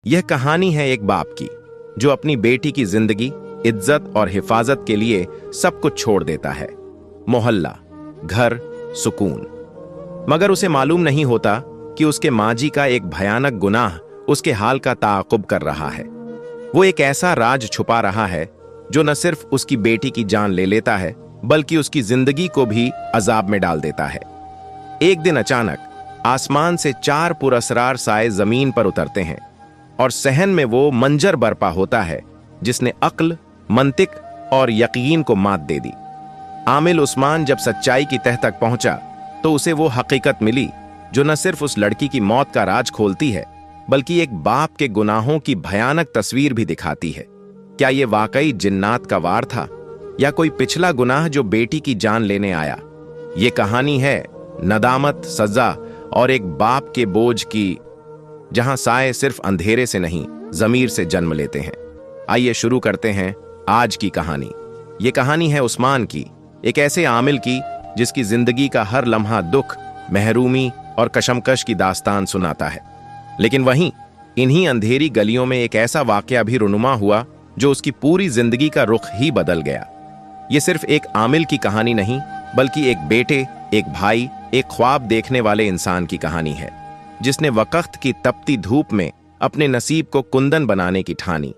यह कहानी है एक बाप की जो अपनी बेटी की जिंदगी, इज्जत और हिफाजत के लिए सब कुछ छोड़ देता है। मोहल्ला, घर, सुकून। मगर उसे मालूम नहीं होता कि उसके माजी का एक भयानक गुनाह उसके हाल का ताक़ुब कर रहा है। वो एक ऐसा राज छुपा रहा है जो न सिर्फ उसकी बेटी की जान ले लेता है बल्कि उसकी जिंदगी को भी अजाब में डाल देता है। एक दिन अचानक आसमान से 4 पुरअसरार साए जमीन पर उतरते हैं और सहन में वो मंजर बरपा होता है जिसने अक्ल, मंतिक और यकीन को मात दे दी। आमिल उस्मान जब सच्चाई की तह तक पहुंचा तो उसे वो हकीकत मिली जो न सिर्फ उस लड़की की मौत का राज खोलती है बल्कि एक बाप के गुनाहों की भयानक तस्वीर भी दिखाती है। क्या ये वाकई जिन्नात का वार था या कोई पिछला गुनाह जो बेटी की जान लेने आया? ये कहानी है नदामत, सजा और एक बाप के बोझ की, जहां साए सिर्फ अंधेरे से नहीं जमीर से जन्म लेते हैं। आइए शुरू करते हैं आज की कहानी। ये कहानी है उस्मान की, एक ऐसे आमिल की जिसकी जिंदगी का हर लम्हा दुख, महरूमी और कशमकश की दास्तान सुनाता है। लेकिन वहीं इन्हीं अंधेरी गलियों में एक ऐसा वाकया भी रुनुमा हुआ जो उसकी पूरी जिंदगी का रुख ही बदल गया। ये सिर्फ एक आमिल की कहानी नहीं बल्कि एक बेटे, एक भाई, एक ख्वाब देखने वाले इंसान की कहानी है जिसने वक्त की तपती धूप में अपने नसीब को कुंदन बनाने की ठानी।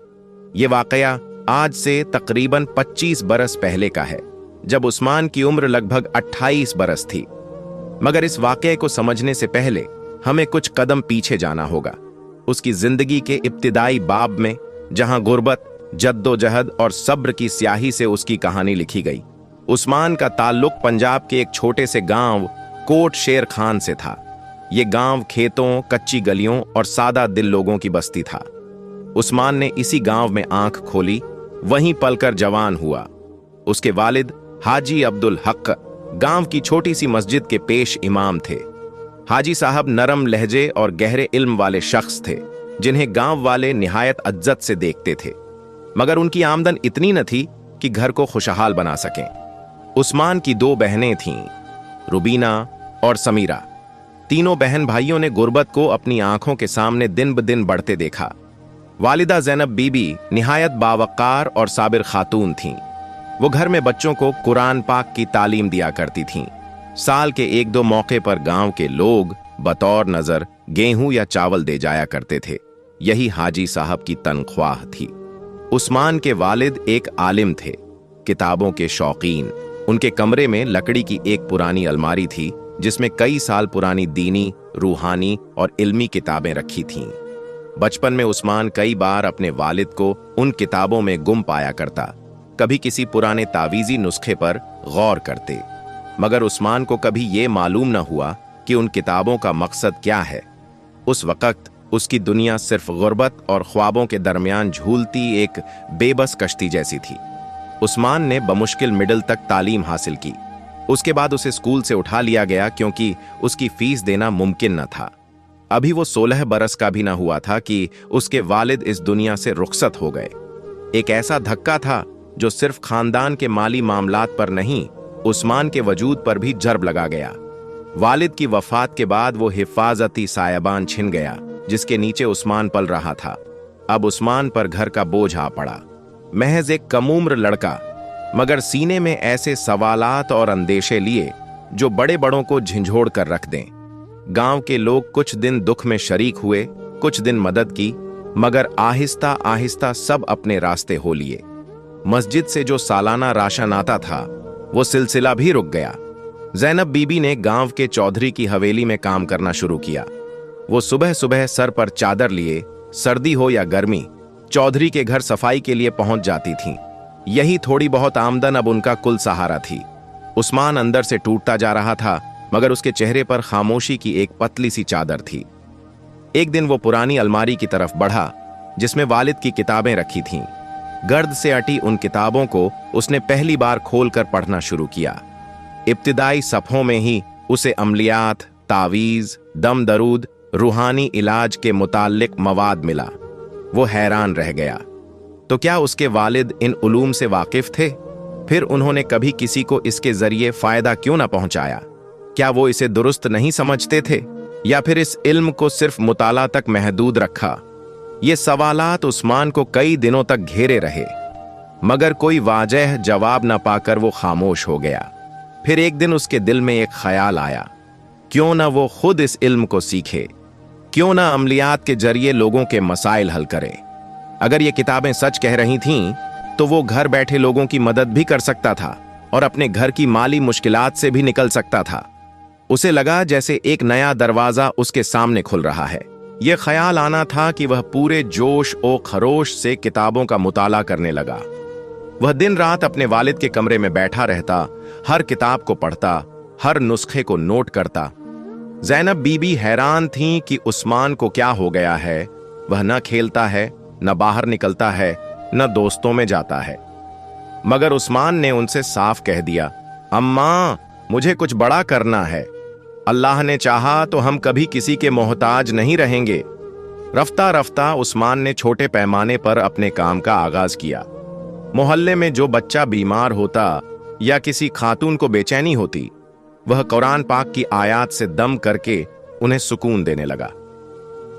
ये वाकया आज से तकरीबन 25 बरस पहले का है, जब उस्मान की उम्र लगभग 28 बरस थी। मगर इस वाकये को समझने से पहले हमें कुछ कदम पीछे जाना होगा, उसकी जिंदगी के इब्तिदाई बाब में, जहां गुर्बत, जद्दोजहद और सब्र की स्याही से उसकी कहानी लिखी गई। उस्मान का ताल्लुक पंजाब के एक छोटे से गांव कोट शेर खान से था। ये गांव खेतों, कच्ची गलियों और सादा दिल लोगों की बस्ती था। उस्मान ने इसी गांव में आंख खोली, वहीं पलकर जवान हुआ। उसके वालिद हाजी अब्दुल हक गांव की छोटी सी मस्जिद के पेश इमाम थे। हाजी साहब नरम लहजे और गहरे इल्म वाले शख्स थे जिन्हें गांव वाले निहायत इज्जत से देखते थे। मगर उनकी आमदन इतनी न थी कि घर को खुशहाल बना सकें। उस्मान की 2 बहनें थीं, रुबीना और समीरा। तीनों बहन भाइयों ने गुर्बत को अपनी आंखों के सामने दिन ब दिन बढ़ते देखा। वालिदा ज़ैनब बीबी निहायत बावकार और साबिर खातून थीं। वो घर में बच्चों को कुरान पाक की तालीम दिया करती थीं। साल के 1-2 मौके पर गांव के लोग बतौर नजर गेहूं या चावल दे जाया करते थे। यही हाजी साहब की तनख्वाह थी। उस्मान के वालिद एक आलिम थे, किताबों के शौकीन। उनके कमरे में लकड़ी की एक पुरानी अलमारी थी जिसमें कई साल पुरानी दीनी, रूहानी और इल्मी किताबें रखी थीं। बचपन में उस्मान कई बार अपने वालिद को उन किताबों में गुम पाया करता, कभी किसी पुराने तावीज़ी नुस्खे पर गौर करते। मगर उस्मान को कभी ये मालूम न हुआ कि उन किताबों का मकसद क्या है। उस वक्त उसकी दुनिया सिर्फ गुर्बत और ख्वाबों के दरमियान झूलती एक बेबस कश्ती जैसी थी। उस्मान ने बमुश्किल मिडिल तक तालीम हासिल की। उसके बाद उसे स्कूल से उठा लिया गया क्योंकि उसकी फीस देना मुमकिन न था। अभी वो 16 बरस का भी न हुआ था कि उसके वालिद इस दुनिया से रुखसत हो गए। एक ऐसा धक्का था जो सिर्फ खानदान के माली मामलात पर नहीं, उस्मान के वजूद पर भी जर्ब लगा गया। वालिद की वफात के बाद वो हिफाजती सायाबान छिन गया जिसके नीचे उस्मान पल रहा था। अब उस्मान पर घर का बोझ आ पड़ा। महज एक कम उम्र लड़का, मगर सीने में ऐसे सवालात और अंदेशे लिए जो बड़े बड़ों को झंझोड़ कर रख दें। गांव के लोग कुछ दिन दुख में शरीक हुए, कुछ दिन मदद की, मगर आहिस्ता आहिस्ता सब अपने रास्ते हो लिए। मस्जिद से जो सालाना राशन आता था वो सिलसिला भी रुक गया। ज़ैनब बीबी ने गांव के चौधरी की हवेली में काम करना शुरू किया। वो सुबह सुबह सर पर चादर लिए, सर्दी हो या गर्मी, चौधरी के घर सफाई के लिए पहुंच जाती थीं। यही थोड़ी बहुत आमदन अब उनका कुल सहारा थी। उस्मान अंदर से टूटता जा रहा था, मगर उसके चेहरे पर खामोशी की एक पतली सी चादर थी। एक दिन वो पुरानी अलमारी की तरफ बढ़ा जिसमें वालिद की किताबें रखी थीं। गर्द से अटी उन किताबों को उसने पहली बार खोलकर पढ़ना शुरू किया। इब्तिदाई सफ़ों में ही उसे अमलियात, तावीज़, दम दरूद, रूहानी इलाज के मुताल्लिक मवाद मिला। वो हैरान रह गया। तो क्या उसके वालिद इन उलूम से वाकिफ थे? फिर उन्होंने कभी किसी को इसके जरिए फायदा क्यों न पहुंचाया? क्या वो इसे दुरुस्त नहीं समझते थे या फिर इस इल्म को सिर्फ मुताला तक महदूद रखा? ये सवालात उस्मान को कई दिनों तक घेरे रहे, मगर कोई वाजह जवाब न पाकर वो खामोश हो गया। फिर एक दिन उसके दिल में एक ख्याल आया, क्यों ना वो खुद इस इल्म को सीखे, क्यों ना अमलियात के जरिए लोगों के मसाइल हल करे। अगर ये किताबें सच कह रही थीं, तो वो घर बैठे लोगों की मदद भी कर सकता था और अपने घर की माली मुश्किलात से भी निकल सकता था। उसे लगा जैसे एक नया दरवाजा उसके सामने खुल रहा है। यह ख्याल आना था कि वह पूरे जोश और खरोश से किताबों का मुताला करने लगा। वह दिन रात अपने वालिद के कमरे में बैठा रहता, हर किताब को पढ़ता, हर नुस्खे को नोट करता। ज़ैनब बीबी हैरान थीं कि उस्मान को क्या हो गया है। वह न खेलता है, न बाहर निकलता है, न दोस्तों में जाता है। मगर उस्मान ने उनसे साफ कह दिया, अम्मा, मुझे कुछ बड़ा करना है। अल्लाह ने चाहा तो हम कभी किसी के मोहताज नहीं रहेंगे। रफ्ता रफ्ता उस्मान ने छोटे पैमाने पर अपने काम का आगाज किया। मोहल्ले में जो बच्चा बीमार होता या किसी खातून को बेचैनी होती, वह कुरान पाक की आयत से दम करके उन्हें सुकून देने लगा।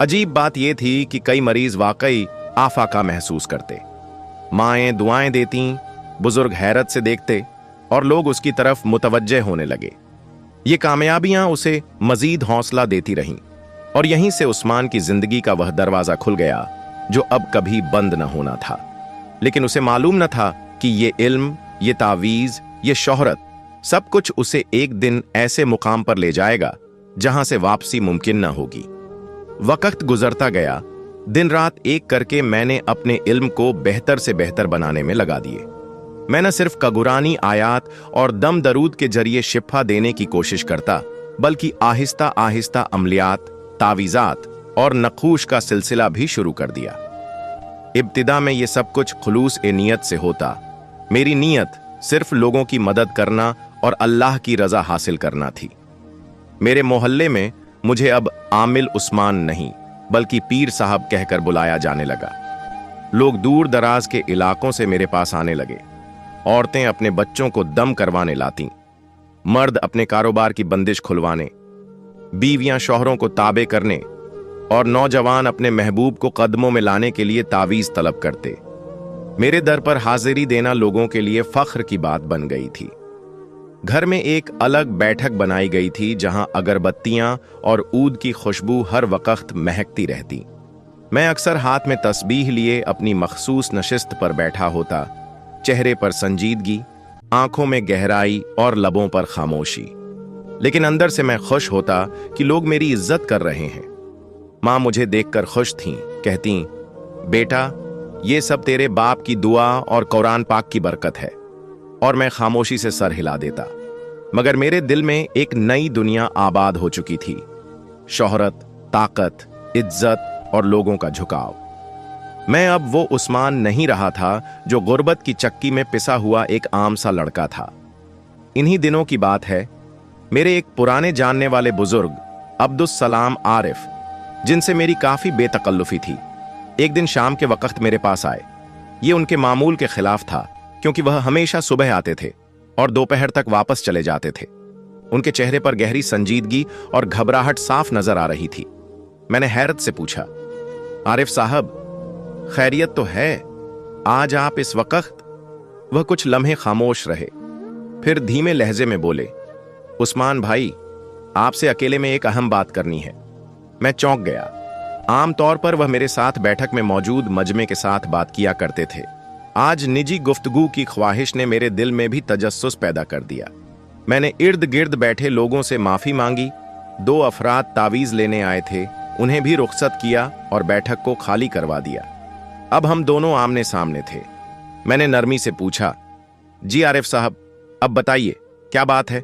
अजीब बात यह थी कि कई मरीज वाकई आफाका महसूस करते। माएं दुआएं देती, बुजुर्ग हैरत से देखते और लोग उसकी तरफ मुतवज्जे होने लगे। ये कामयाबियां उसे मजीद हौसला देती रहीं और यहीं से उस्मान की जिंदगी का वह दरवाजा खुल गया जो अब कभी बंद न होना था। लेकिन उसे मालूम न था कि ये इल्म, ये तावीज, ये शोहरत, सब कुछ उसे एक दिन ऐसे मुकाम पर ले जाएगा जहां से वापसी मुमकिन न होगी। वक्त गुजरता गया। दिन रात एक करके मैंने अपने इल्म को बेहतर से बेहतर बनाने में लगा दिए। मैं न सिर्फ कगुरानी आयात और दम दरूद के जरिए शिफा देने की कोशिश करता, बल्कि आहिस्ता आहिस्ता अमलियात, तावीज़ात और नखूश का सिलसिला भी शुरू कर दिया। इब्तिदा में ये सब कुछ खुलूस ए नियत से होता। मेरी नीयत सिर्फ लोगों की मदद करना और अल्लाह की रजा हासिल करना थी। मेरे मोहल्ले में मुझे अब आमिल उस्मान नहीं, बल्कि पीर साहब कहकर बुलाया जाने लगा। लोग दूर दराज के इलाकों से मेरे पास आने लगे। औरतें अपने बच्चों को दम करवाने लातीं, मर्द अपने कारोबार की बंदिश खुलवाने, बीवियां शौहरों को ताबे करने और नौजवान अपने महबूब को कदमों में लाने के लिए तावीज तलब करते। मेरे दर पर हाजिरी देना लोगों के लिए फख्र की बात बन गई थी। घर में एक अलग बैठक बनाई गई थी जहां अगरबत्तियां और ऊद की खुशबू हर वक्त महकती रहती। मैं अक्सर हाथ में तस्बीह लिए अपनी मखसूस नशिस्त पर बैठा होता, चेहरे पर संजीदगी, आंखों में गहराई और लबों पर खामोशी। लेकिन अंदर से मैं खुश होता कि लोग मेरी इज्जत कर रहे हैं। मां मुझे देखकर खुश थीं, कहती, बेटा, ये सब तेरे बाप की दुआ और कुरान पाक की बरकत है। और मैं खामोशी से सर हिला देता। मगर मेरे दिल में एक नई दुनिया आबाद हो चुकी थी। शोहरत, ताकत, इज्जत और लोगों का झुकाव। मैं अब वो उस्मान नहीं रहा था जो गुर्बत की चक्की में पिसा हुआ एक आम सा लड़का था। इन्हीं दिनों की बात है, मेरे एक पुराने जानने वाले बुजुर्ग अब्दुस सलाम आरिफ, जिनसे मेरी काफी बेतकल्लुफी थी, एक दिन शाम के वक्त मेरे पास आए। ये उनके मामूल के खिलाफ था, क्योंकि वह हमेशा सुबह आते थे और दोपहर तक वापस चले जाते थे। उनके चेहरे पर गहरी संजीदगी और घबराहट साफ नजर आ रही थी। मैंने हैरत से पूछा, आरिफ साहब, खैरियत तो है? आज आप इस वक्त? वह कुछ लम्हे खामोश रहे, फिर धीमे लहजे में बोले, उस्मान भाई, आपसे अकेले में एक अहम बात करनी है। मैं चौंक गया। आमतौर पर वह मेरे साथ बैठक में मौजूद मजमे के साथ बात किया करते थे। आज निजी गुफ्तगू की ख्वाहिश ने मेरे दिल में भी तजस्सुस पैदा कर दिया। मैंने इर्द गिर्द बैठे लोगों से माफी मांगी। 2 अफराद तावीज लेने आए थे, उन्हें भी रुखसत किया और बैठक को खाली करवा दिया। अब हम दोनों आमने सामने थे। मैंने नरमी से पूछा, जी आरिफ साहब, अब बताइए क्या बात है?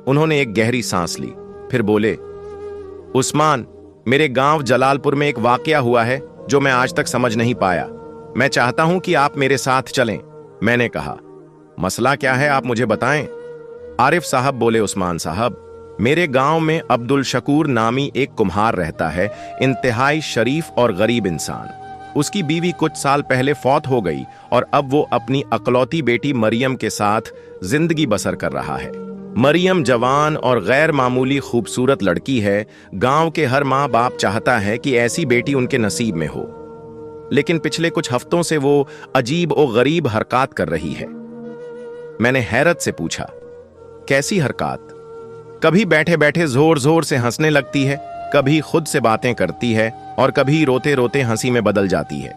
उन्होंने एक गहरी सांस ली, फिर बोले, उस्मान, मेरे गांव जलालपुर में एक वाकया हुआ है जो मैं आज तक समझ नहीं पाया। मैं चाहता हूं कि आप मेरे साथ चलें। मैंने कहा, मसला क्या है, आप मुझे बताएं। आरिफ साहब बोले, उस्मान साहब, मेरे गांव में अब्दुल शकूर नामी एक कुम्हार रहता है, इंतहाई शरीफ और गरीब इंसान। उसकी बीवी कुछ साल पहले फौत हो गई और अब वो अपनी अकलौती बेटी मरियम के साथ जिंदगी बसर कर रहा है। मरियम जवान और गैर मामूली खूबसूरत लड़की है। गांव के हर माँ बाप चाहता है कि ऐसी बेटी उनके नसीब में हो। लेकिन पिछले कुछ हफ्तों से वो अजीब और गरीब हरकत कर रही है। मैंने हैरत से पूछा, कैसी हरकत? कभी बैठे बैठे जोर जोर से हंसने लगती है, कभी खुद से बातें करती है और कभी रोते रोते हंसी में बदल जाती है।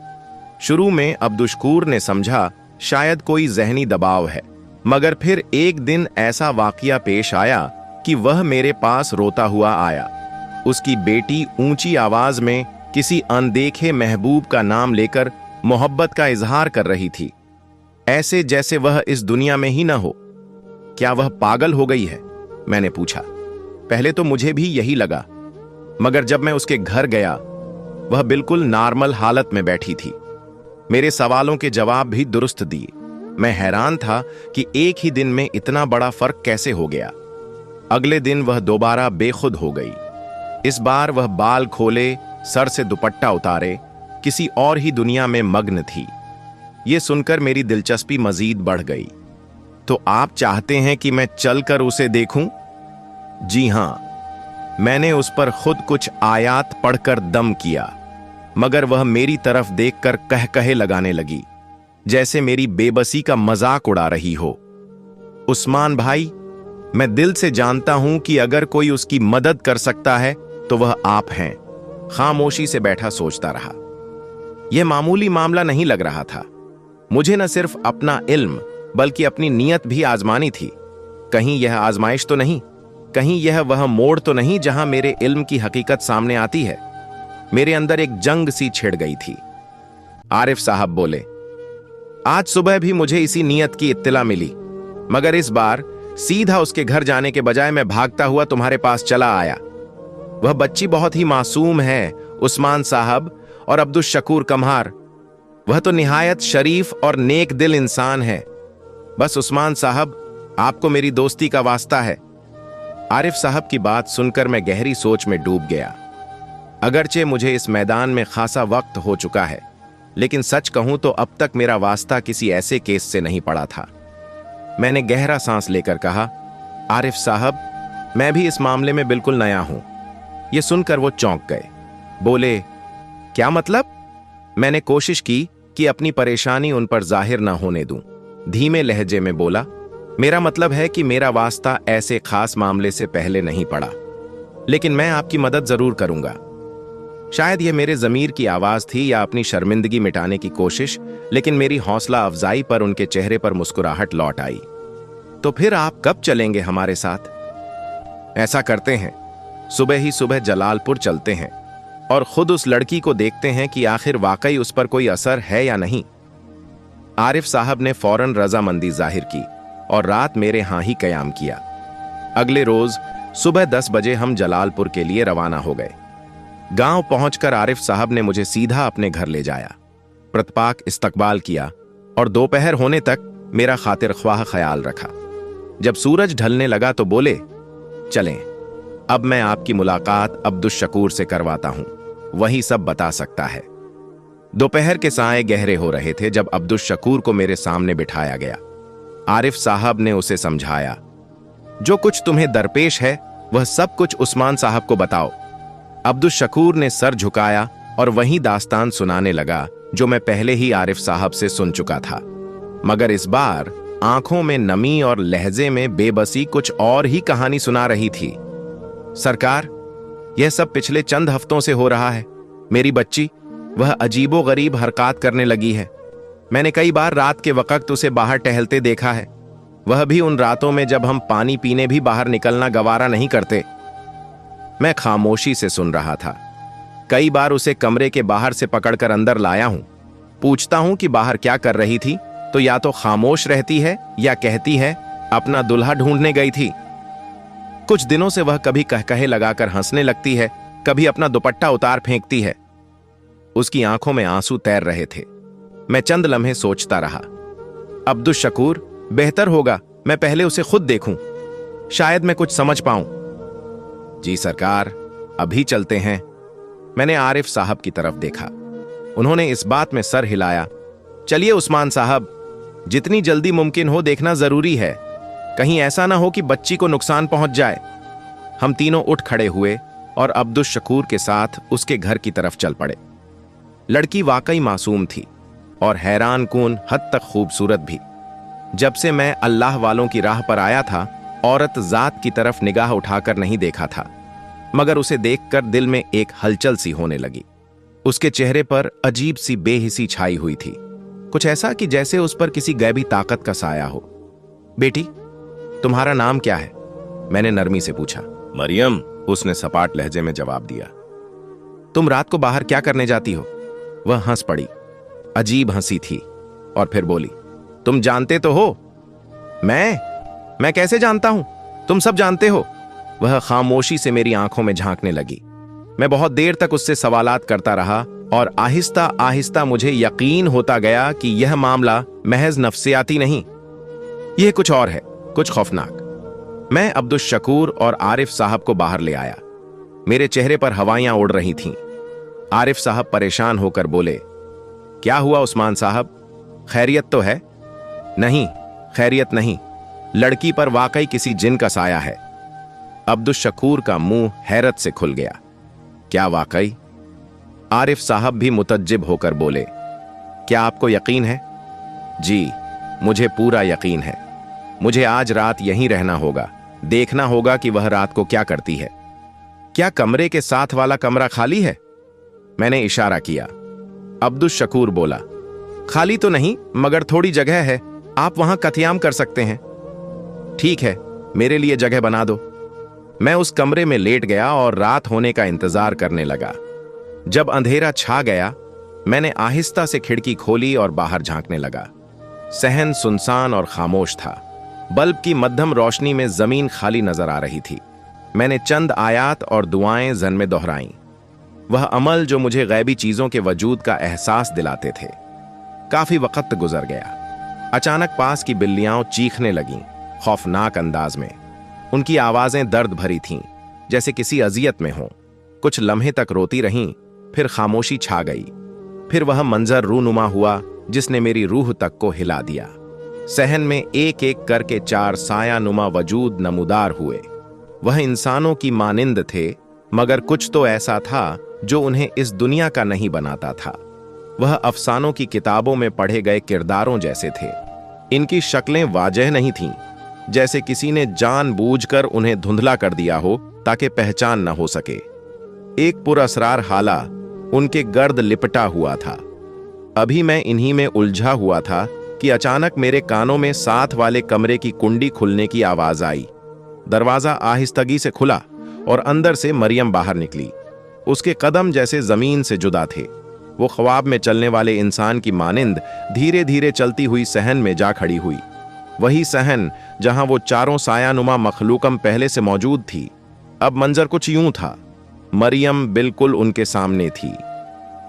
शुरू में अब्दुशकूर ने समझा शायद कोई जहनी दबाव है, मगर फिर एक दिन ऐसा वाकया पेश आया कि वह मेरे पास रोता हुआ आया। उसकी बेटी ऊंची आवाज में किसी अनदेखे महबूब का नाम लेकर मोहब्बत का इजहार कर रही थी, ऐसे जैसे वह इस दुनिया में ही न हो। क्या वह पागल हो गई है? मैंने पूछा। पहले तो मुझे भी यही लगा, मगर जब मैं उसके घर गया, वह बिल्कुल नॉर्मल हालत में बैठी थी। मेरे सवालों के जवाब भी दुरुस्त दिए। मैं हैरान था कि एक ही दिन में इतना बड़ा फर्क कैसे हो गया। अगले दिन वह दोबारा बेखुद हो गई। इस बार वह बाल खोले, सर से दुपट्टा उतारे, किसी और ही दुनिया में मग्न थी। यह सुनकर मेरी दिलचस्पी मजीद बढ़ गई। तो आप चाहते हैं कि मैं चलकर उसे देखूं? जी हां, मैंने उस पर खुद कुछ आयात पढ़कर दम किया, मगर वह मेरी तरफ देखकर कहकहे लगाने लगी, जैसे मेरी बेबसी का मजाक उड़ा रही हो। उस्मान भाई, मैं दिल से जानता हूं कि अगर कोई उसकी मदद कर सकता है तो वह आप हैं। खामोशी से बैठा सोचता रहा। यह मामूली मामला नहीं लग रहा था। मुझे न सिर्फ अपना इल्म बल्कि अपनी नीयत भी आजमानी थी। कहीं यह आजमाइश तो नहीं, कहीं यह वह मोड़ तो नहीं जहां मेरे इल्म की हकीकत सामने आती है। मेरे अंदर एक जंग सी छिड़ गई थी। आरिफ साहब बोले, आज सुबह भी मुझे इसी नीयत की इत्तिला मिली, मगर इस बार सीधा उसके घर जाने के बजाय मैं भागता हुआ तुम्हारे पास चला आया। वह बच्ची बहुत ही मासूम है उस्मान साहब, और अब्दुश कम्हार, वह तो निहायत शरीफ और नेक दिल इंसान है। बस उस्मान साहब, आपको मेरी दोस्ती का वास्ता है। आरिफ साहब की बात सुनकर मैं गहरी सोच में डूब गया। अगरचे मुझे इस मैदान में खासा वक्त हो चुका है, लेकिन सच कहूं तो अब तक मेरा वास्ता किसी ऐसे केस से नहीं पड़ा था। मैंने गहरा सांस लेकर कहा, आरिफ साहब, मैं भी इस मामले में बिल्कुल नया हूं। यह सुनकर वो चौंक गए। बोले, क्या मतलब? मैंने कोशिश की कि अपनी परेशानी उन पर जाहिर ना होने दूं। धीमे लहजे में बोला, मेरा मतलब है कि मेरा वास्ता ऐसे खास मामले से पहले नहीं पड़ा, लेकिन मैं आपकी मदद जरूर करूंगा। शायद यह मेरे जमीर की आवाज थी या अपनी शर्मिंदगी मिटाने की कोशिश, लेकिन मेरी हौसला अफजाई पर उनके चेहरे पर मुस्कुराहट लौट आई। तो फिर आप कब चलेंगे हमारे साथ? ऐसा करते हैं, सुबह ही सुबह जलालपुर चलते हैं और खुद उस लड़की को देखते हैं कि आखिर वाकई उस पर कोई असर है या नहीं। आरिफ साहब ने फौरन रजामंदी जाहिर की और रात मेरे हां ही कयाम किया। अगले रोज सुबह 10 बजे हम जलालपुर के लिए रवाना हो गए। गांव पहुंचकर आरिफ साहब ने मुझे सीधा अपने घर ले जाया, प्रतिपाक इस्तकबाल किया और दोपहर होने तक मेरा खातिर ख्वाह ख्याल रखा। जब सूरज ढलने लगा तो बोले, चलें, अब मैं आपकी मुलाकात अब्दुश से करवाता हूं, वही सब बता सकता है। दोपहर के साए गहरे हो रहे थे जब अब्दुश को मेरे सामने बिठाया गया। आरिफ साहब ने उसे समझाया, जो कुछ तुम्हें दरपेश है वह सब कुछ उस्मान साहब को बताओ। अब्दुश ने सर झुकाया और वही दास्तान सुनाने लगा जो मैं पहले ही आरिफ साहब से सुन चुका था, मगर इस बार आंखों में नमी और लहजे में बेबसी कुछ और ही कहानी सुना रही थी। सरकार, यह सब पिछले चंद हफ्तों से हो रहा है। मेरी बच्ची, वह अजीबो गरीब हरकत करने लगी है। मैंने कई बार रात के वक्त उसे बाहर टहलते देखा है, वह भी उन रातों में जब हम पानी पीने भी बाहर निकलना गवारा नहीं करते। मैं खामोशी से सुन रहा था। कई बार उसे कमरे के बाहर से पकड़कर अंदर लाया हूं। पूछता हूं कि बाहर क्या कर रही थी, तो या तो खामोश रहती है या कहती है अपना दुल्हा ढूंढने गई थी। कुछ दिनों से वह कभी कहकहे लगाकर हंसने लगती है, कभी अपना दुपट्टा उतार फेंकती है। उसकी आंखों में आंसू तैर रहे थे। मैं चंद लम्हे सोचता रहा। अब्दुश बेहतर होगा मैं पहले उसे खुद देखूं, शायद मैं कुछ समझ पाऊं। जी सरकार, अभी चलते हैं। मैंने आरिफ साहब की तरफ देखा। उन्होंने इस बात में सर हिलाया। चलिए उस्मान साहब, जितनी जल्दी मुमकिन हो देखना जरूरी है, कहीं ऐसा ना हो कि बच्ची को नुकसान पहुंच जाए। हम तीनों उठ खड़े हुए और अब्दुश के साथ उसके घर की तरफ चल पड़े। लड़की वाकई मासूम थी और हैरान कून हद तक खूबसूरत भी। जब से मैं अल्लाह वालों की राह पर आया था, औरत जात की तरफ निगाह उठाकर नहीं देखा था, मगर उसे देखकर दिल में एक हलचल सी होने लगी। उसके चेहरे पर अजीब सी बेहिसी छाई हुई थी, कुछ ऐसा कि जैसे उस पर किसी गैबी ताकत का साया हो। बेटी, तुम्हारा नाम क्या है? मैंने नरमी से पूछा। मरियम, उसने सपाट लहजे में जवाब दिया। तुम रात को बाहर क्या करने जाती हो? वह हंस पड़ी, अजीब हंसी थी, और फिर बोली, तुम जानते तो हो। मैं कैसे जानता हूं? तुम सब जानते हो। वह खामोशी से मेरी आंखों में झांकने लगी। मैं बहुत देर तक उससे सवालात करता रहा और आहिस्ता आहिस्ता मुझे यकीन होता गया कि यह मामला महज नफ्सियाती नहीं, यह कुछ और है, कुछ खौफनाक। मैं अब्दुल शकूर और आरिफ साहब को बाहर ले आया। मेरे चेहरे पर हवाइयां उड़ रही थीं। आरिफ साहब परेशान होकर बोले, क्या हुआ उस्मान साहब, खैरियत तो है? नहीं, खैरियत नहीं, लड़की पर वाकई किसी जिन का साया है। अब्दुल शकूर का मुंह हैरत से खुल गया। क्या वाकई? आरिफ साहब भी मुतज्जिब होकर बोले, क्या आपको यकीन है? जी, मुझे पूरा यकीन है। मुझे आज रात यहीं रहना होगा, देखना होगा कि वह रात को क्या करती है। क्या कमरे के साथ वाला कमरा खाली है? मैंने इशारा किया। अब्दुल शकूर बोला, खाली तो नहीं, मगर थोड़ी जगह है, आप वहां कत्याम कर सकते हैं। ठीक है, मेरे लिए जगह बना दो। मैं उस कमरे में लेट गया और रात होने का इंतजार करने लगा। जब अंधेरा छा गया, मैंने आहिस्ता से खिड़की खोली और बाहर झांकने लगा। सहन सुनसान और खामोश था। बल्ब की मध्यम रोशनी में जमीन खाली नजर आ रही थी। मैंने चंद आयात और दुआएं जन में दोहराईं, वह अमल जो मुझे गैबी चीजों के वजूद का एहसास दिलाते थे। काफी वक्त गुजर गया। अचानक पास की बिल्लियां चीखने लगीं, खौफनाक अंदाज में। उनकी आवाजें दर्द भरी थीं, जैसे किसी अजियत में हों। कुछ लम्हे तक रोती रहीं, फिर खामोशी छा गई। फिर वह मंजर रूनुमा हुआ जिसने मेरी रूह तक को हिला दिया। सहन में एक एक करके 4 सायानुमा वजूद नमूदार हुए। वह इंसानों की मानिंद थे, मगर कुछ तो ऐसा था जो उन्हें इस दुनिया का नहीं बनाता था। वह अफसानों की किताबों में पढ़े गए किरदारों जैसे थे। इनकी शक्लें वाजह नहीं थीं, जैसे किसी ने जानबूझकर उन्हें धुंधला कर दिया हो ताकि पहचान न हो सके। एक पुरअसरार हाला उनके गर्द लिपटा हुआ था। अभी मैं इन्हीं में उलझा हुआ था कि अचानक मेरे कानों में साथ वाले कमरे की कुंडी खुलने की आवाज आई। दरवाजा आहिस्तगी से खुला और अंदर से मरियम बाहर निकली। उसके कदम जैसे जमीन से जुदा थे। वो ख्वाब में चलने वाले इंसान की मानिंद धीरे धीरे चलती हुई सहन में जा खड़ी हुई। वही सहन जहां वो 4 सायानुमा मखलूकम पहले से मौजूद थी। अब मंजर कुछ यूं था, मरियम बिल्कुल उनके सामने थी।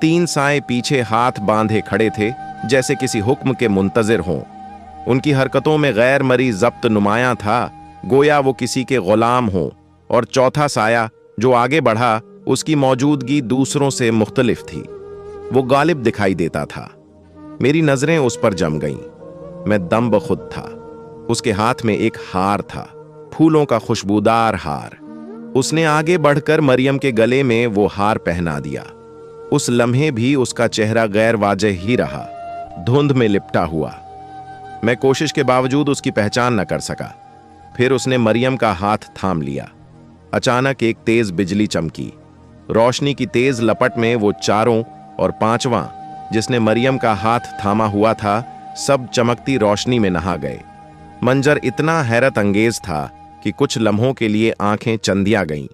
3 साए पीछे हाथ बांधे खड़े थे, जैसे किसी हुक्म के मुंतजिर हों। उनकी हरकतों में गैर मरी जब्त नुमाया था, गोया वो किसी के गुलाम हों। और चौथा साया जो आगे बढ़ा, उसकी मौजूदगी दूसरों से मुख्तलिफ थी। वो गालिब दिखाई देता था। मेरी नजरें उस पर जम गईं। मैं दम बखुद था। उसके हाथ में एक हार था, फूलों का खुशबूदार हार। उसने आगे बढ़कर मरियम के गले में वो हार पहना दिया। उस लम्हे भी उसका चेहरा गैर वाजह ही रहा, धुंध में लिपटा हुआ। मैं कोशिश के बावजूद उसकी पहचान न कर सका। फिर उसने मरियम का हाथ थाम लिया। अचानक एक तेज बिजली चमकी। रोशनी की तेज लपट में वो 4 और 5वां, जिसने मरियम का हाथ थामा हुआ था, सब चमकती रोशनी में नहा गए। मंजर इतना हैरत अंगेज था कि कुछ लम्हों के लिए आंखें चंदिया गईं।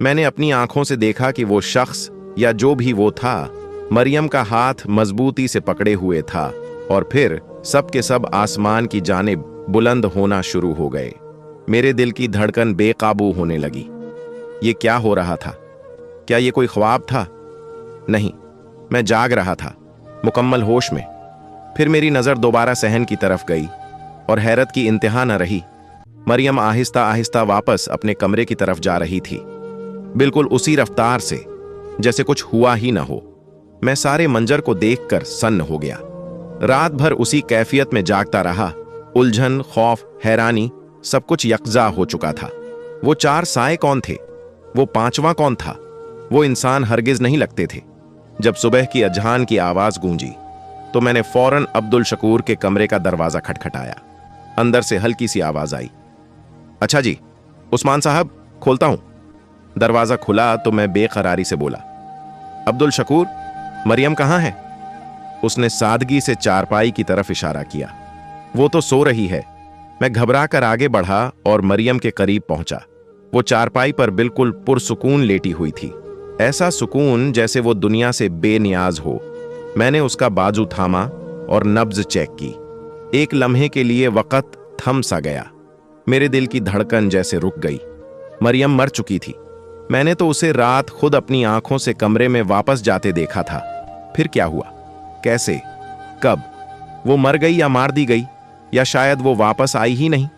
मैंने अपनी आंखों से देखा कि वो शख्स या जो भी वो था, मरियम का हाथ मजबूती से पकड़े हुए था, और फिर सब के सब आसमान की जानिब बुलंद होना शुरू हो गए। मेरे दिल की धड़कन बेकाबू होने लगी। ये क्या हो रहा था? क्या ये कोई ख्वाब था? नहीं, मैं जाग रहा था, मुकम्मल होश में। फिर मेरी नजर दोबारा सहन की तरफ गई और हैरत की इंतहा न रही। मरियम आहिस्ता आहिस्ता वापस अपने कमरे की तरफ जा रही थी, बिल्कुल उसी रफ्तार से जैसे कुछ हुआ ही ना हो। मैं सारे मंजर को देखकर सन्न हो गया। रात भर उसी कैफियत में जागता रहा। उलझन, खौफ, हैरानी, सब कुछ यकजा हो चुका था। वो 4 साए कौन थे? वो 5वां कौन था? वो इंसान हरगिज नहीं लगते थे। जब सुबह की अजहान की आवाज गूंजी तो मैंने फौरन अब्दुल शकूर के कमरे का दरवाजा खटखटाया। अंदर से हल्की सी आवाज आई, अच्छा जी, उस्मान साहब, खोलता हूं। दरवाजा खुला तो मैं बेकरारी से बोला, अब्दुल शकूर, मरियम कहां है? उसने सादगी से चारपाई की तरफ इशारा किया। वो तो सो रही है। मैं घबरा कर आगे बढ़ा और मरियम के करीब पहुंचा। वो चारपाई पर बिल्कुल पुरसुकून लेटी हुई थी, ऐसा सुकून जैसे वो दुनिया से बेनियाज हो। मैंने उसका बाजू थामा और नब्ज चेक की। एक लम्हे के लिए वक़्त थम सा गया। मेरे दिल की धड़कन जैसे रुक गई। मरियम मर चुकी थी। मैंने तो उसे रात खुद अपनी आंखों से कमरे में वापस जाते देखा था। फिर क्या हुआ? कैसे? कब? वो मर गई या मार दी गई, या शायद वो वापस आई ही नहीं?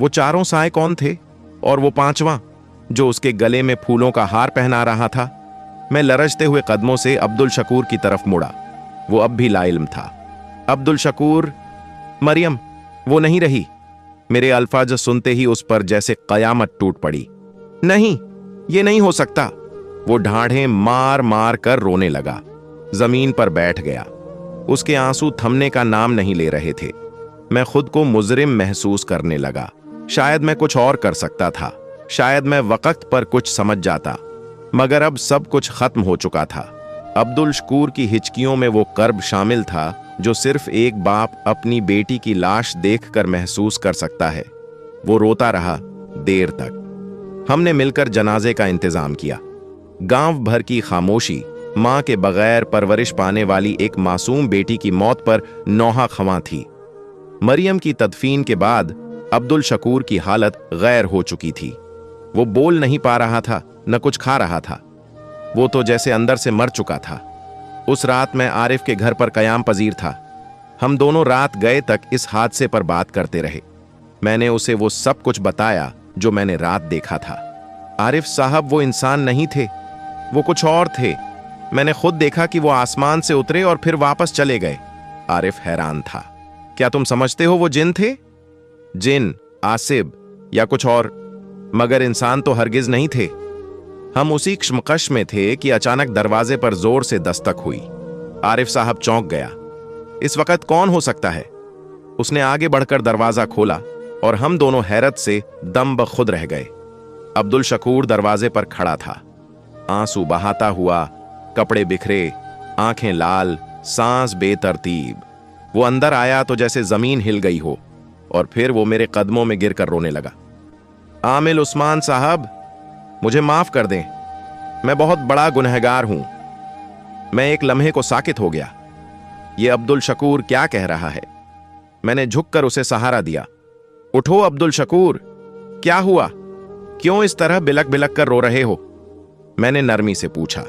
वो चारों साए कौन थे? और वो पांचवां जो उसके गले में फूलों का हार पहना रहा था? मैं लरजते हुए कदमों से अब्दुल शकूर की तरफ मुड़ा। वो अब भी लाइल्म था। अब्दुल शकूर, मरियम वो नहीं रही। मेरे अल्फाज सुनते ही उस पर जैसे कयामत टूट पड़ी। नहीं, ये नहीं हो सकता। वो ढाढ़ें मार मार कर रोने लगा। जमीन पर बैठ गया। उसके आंसू थमने का नाम नहीं ले रहे थे। मैं खुद को मुजरिम महसूस करने लगा। शायद मैं कुछ और कर सकता था। शायद मैं वक्त पर कुछ समझ जाता। मगर अब सब कुछ खत्म हो चुका था। अब्दुल शकूर की हिचकियों में वो कर्ब शामिल था जो सिर्फ एक बाप अपनी बेटी की लाश देखकर महसूस कर सकता है। वो रोता रहा देर तक। हमने मिलकर जनाजे का इंतजाम किया। गांव भर की खामोशी मां के बगैर परवरिश पाने वाली एक मासूम बेटी की मौत पर नौहा खवां थी। मरियम की तदफीन के बाद अब्दुल शकूर की हालत गैर हो चुकी थी। वो बोल नहीं पा रहा था, न कुछ खा रहा था। वो तो जैसे अंदर से मर चुका था। उस रात मैं आरिफ के घर पर कयाम पजीर था। हम दोनों रात गए तक इस हादसे पर बात करते रहे। मैंने उसे वो सब कुछ बताया जो मैंने रात देखा था। आरिफ साहब वो इंसान नहीं थे, वो कुछ और थे। मैंने खुद देखा कि वो आसमान से उतरे और फिर वापस चले गए। आरिफ हैरान था। क्या तुम समझते हो वो जिन थे? जिन, आसिब या कुछ और, मगर इंसान तो हरगिज नहीं थे। हम उसी कश्मकश में थे कि अचानक दरवाजे पर जोर से दस्तक हुई। आरिफ साहब चौंक गया। इस वक्त कौन हो सकता है? उसने आगे बढ़कर दरवाजा खोला और हम दोनों हैरत से दम बखुद रह गए। अब्दुल शकूर दरवाजे पर खड़ा था, आंसू बहाता हुआ, कपड़े बिखरे, आंखें लाल, सांस बेतरतीब। वो अंदर आया तो जैसे जमीन हिल गई हो, और फिर वो मेरे कदमों में गिरकर रोने लगा। आमिल उस्मान साहब, मुझे माफ कर दें, मैं बहुत बड़ा गुनहगार हूं। मैं एक लम्हे को साकित हो गया। ये अब्दुल शकूर क्या कह रहा है? मैंने झुककर उसे सहारा दिया। उठो अब्दुल शकूर, क्या हुआ? क्यों इस तरह बिलक बिलक कर रो रहे हो? मैंने नरमी से पूछा।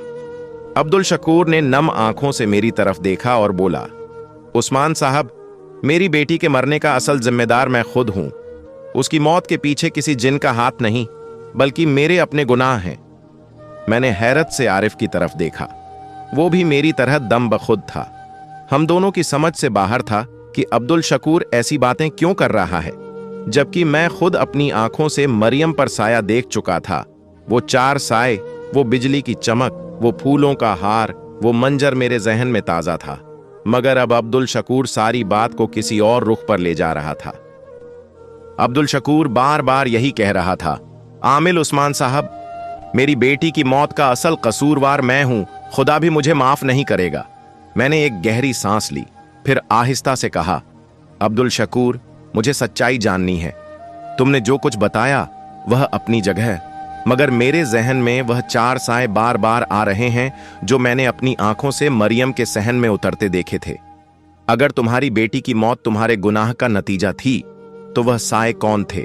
अब्दुल शकूर ने नम आंखों से मेरी तरफ देखा और बोला, उस्मान साहब, मेरी बेटी के मरने का असल जिम्मेदार मैं खुद हूं। उसकी मौत के पीछे किसी जिन का हाथ नहीं, बल्कि मेरे अपने गुनाह हैं। मैंने हैरत से आरिफ की तरफ देखा। वो भी मेरी तरह दम बखुद था। हम दोनों की समझ से बाहर था कि अब्दुल शकूर ऐसी बातें क्यों कर रहा है, जबकि मैं खुद अपनी आंखों से मरियम पर साया देख चुका था। वो चार साए, वो बिजली की चमक, वो फूलों का हार, वो मंजर मेरे जहन में ताजा था। मगर अब अब्दुल शकूर सारी बात को किसी और रुख पर ले जा रहा था। अब्दुल शकूर बार बार यही कह रहा था, आमिल उस्मान साहब, मेरी बेटी की मौत का असल कसूरवार मैं हूं, खुदा भी मुझे माफ नहीं करेगा। मैंने एक गहरी सांस ली, फिर आहिस्ता से कहा, अब्दुल शकूर, मुझे सच्चाई जाननी है। तुमने जो कुछ बताया वह अपनी जगह, मगर मेरे जहन में वह चार साए बार बार आ रहे हैं जो मैंने अपनी आंखों से मरियम के सहन में उतरते देखे थे। अगर तुम्हारी बेटी की मौत तुम्हारे गुनाह का नतीजा थी, तो वह साए कौन थे?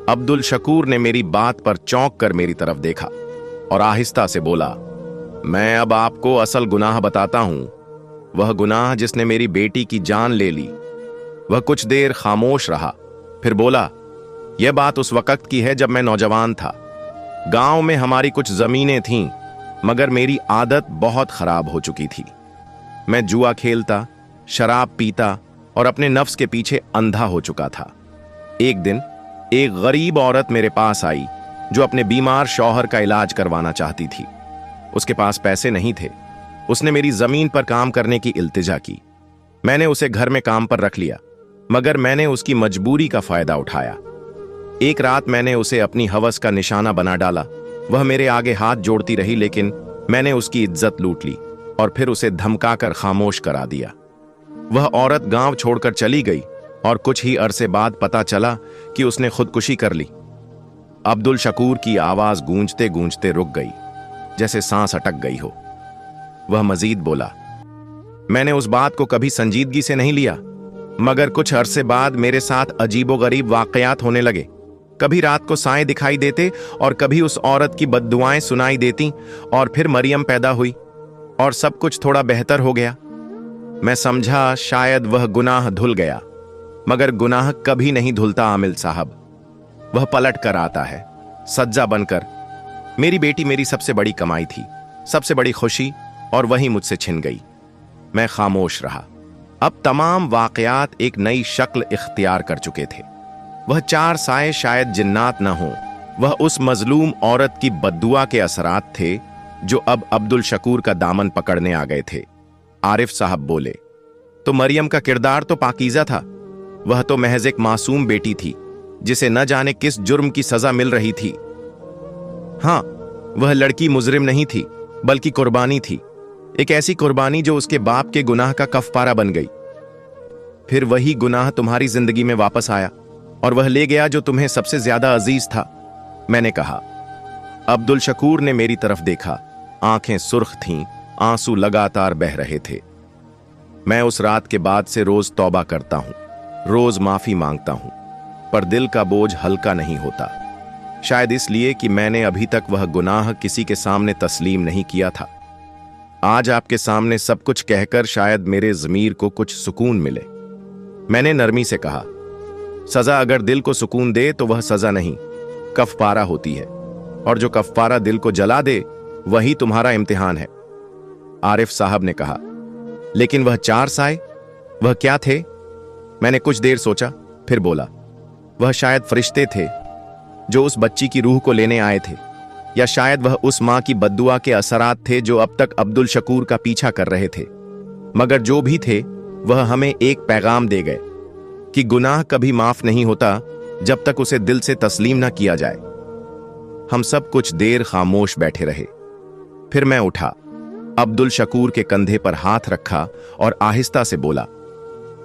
अब्दुल शकूर ने मेरी बात पर चौंक कर मेरी तरफ देखा और आहिस्ता से बोला, मैं अब आपको असल गुनाह बताता हूं। वह गुनाह जिसने मेरी बेटी की जान ले ली। वह कुछ देर खामोश रहा, फिर बोला, यह बात उस वक्त की है जब मैं नौजवान था। गांव में हमारी कुछ जमीनें थीं, मगर मेरी आदत बहुत खराब हो चुकी थी। मैं जुआ खेलता, शराब पीता और अपने नफ्स के पीछे अंधा हो चुका था। एक दिन एक गरीब औरत मेरे पास आई जो अपने बीमार शौहर का इलाज करवाना चाहती थी। उसके पास पैसे नहीं थे, उसने मेरी जमीन पर काम करने की इल्तिजा की। मैंने उसे घर में काम पर रख लिया, मगर मैंने उसकी मजबूरी का फायदा उठाया। एक रात मैंने उसे अपनी हवस का निशाना बना डाला। वह मेरे आगे हाथ जोड़ती रही, लेकिन मैंने उसकी इज्जत लूट ली और फिर उसे धमकाकर खामोश करा दिया। वह औरत गांव छोड़कर चली गई और कुछ ही अरसे बाद पता चला कि उसने खुदकुशी कर ली। अब्दुल शकूर की आवाज गूंजते गूंजते रुक गई, जैसे सांस अटक गई हो। वह मजीद बोला, मैंने उस बात को कभी संजीदगी से नहीं लिया, मगर कुछ अरसे बाद मेरे साथ अजीबोगरीब वाकयात होने लगे। कभी रात को साए दिखाई देते और कभी उस औरत की बद्दुआएं सुनाई देती, और फिर मरियम पैदा हुई और सब कुछ थोड़ा बेहतर हो गया। मैं समझा शायद वह गुनाह धुल गया, मगर गुनाह कभी नहीं धुलता आमिल साहब। वह पलट कर आता है, सज्जा बनकर। मेरी बेटी मेरी सबसे बड़ी कमाई थी, सबसे बड़ी खुशी, और वही मुझसे छिन गई। मैं खामोश रहा। अब तमाम वाकयात एक नई शक्ल इख्तियार कर चुके थे। वह 4 साए शायद जिन्नात न हो, वह उस मजलूम औरत की बद्दुआ के असरात थे जो अब अब्दुल शकूर का दामन पकड़ने आ गए थे। आरिफ साहब बोले, तो मरियम का किरदार तो पाकीज़ा था। वह तो महज एक मासूम बेटी थी जिसे न जाने किस जुर्म की सजा मिल रही थी। हां, वह लड़की मुजरिम नहीं थी, बल्कि कुर्बानी थी। एक ऐसी कुर्बानी जो उसके बाप के गुनाह का कफारा बन गई। फिर वही गुनाह तुम्हारी जिंदगी में वापस आया और वह ले गया जो तुम्हें सबसे ज्यादा अजीज था। मैंने कहा। अब्दुल शकूर ने मेरी तरफ देखा। आंखें सुर्ख थीं, आंसू लगातार बह रहे थे। मैं उस रात के बाद से रोज तौबा करता हूं, रोज माफी मांगता हूं, पर दिल का बोझ हल्का नहीं होता। शायद इसलिए कि मैंने अभी तक वह गुनाह किसी के सामने तस्लीम नहीं किया था। आज आपके सामने सब कुछ कहकर शायद मेरे ज़मीर को कुछ सुकून मिले। मैंने नरमी से कहा, सजा अगर दिल को सुकून दे तो वह सजा नहीं, कफारा होती है, और जो कफारा दिल को जला दे वही तुम्हारा इम्तिहान है। आरिफ साहब ने कहा, लेकिन वह 4 साए, वह क्या थे? मैंने कुछ देर सोचा, फिर बोला, वह शायद फरिश्ते थे जो उस बच्ची की रूह को लेने आए थे, या शायद वह उस मां की बद्दुआ के असरात थे जो अब तक अब्दुल शकूर का पीछा कर रहे थे। मगर जो भी थे, वह हमें एक पैगाम दे गए कि गुनाह कभी माफ नहीं होता जब तक उसे दिल से तस्लीम ना किया जाए। हम सब कुछ देर खामोश बैठे रहे। फिर मैं उठा, अब्दुल शकूर के कंधे पर हाथ रखा और आहिस्ता से बोला,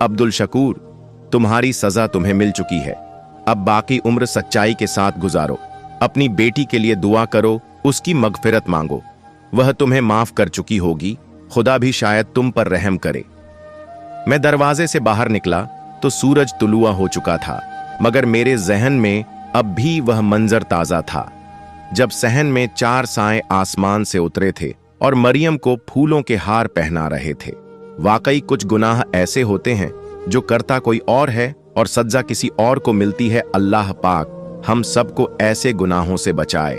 अब्दुल शकूर, तुम्हारी सजा तुम्हें मिल चुकी है। अब बाकी उम्र सच्चाई के साथ गुजारो। अपनी बेटी के लिए दुआ करो, उसकी मगफिरत मांगो। वह तुम्हें माफ कर चुकी होगी, खुदा भी शायद तुम पर रहम करे। मैं दरवाजे से बाहर निकला तो सूरज तुलुआ हो चुका था, मगर मेरे जहन में अब भी वह मंजर ताजा था जब सहन में 4 साए आसमान से उतरे थे और मरियम को फूलों के हार पहना रहे थे। वाकई कुछ गुनाह ऐसे होते हैं जो करता कोई और है और सज्जा किसी और को मिलती है। अल्लाह पाक हम सबको ऐसे गुनाहों से बचाए।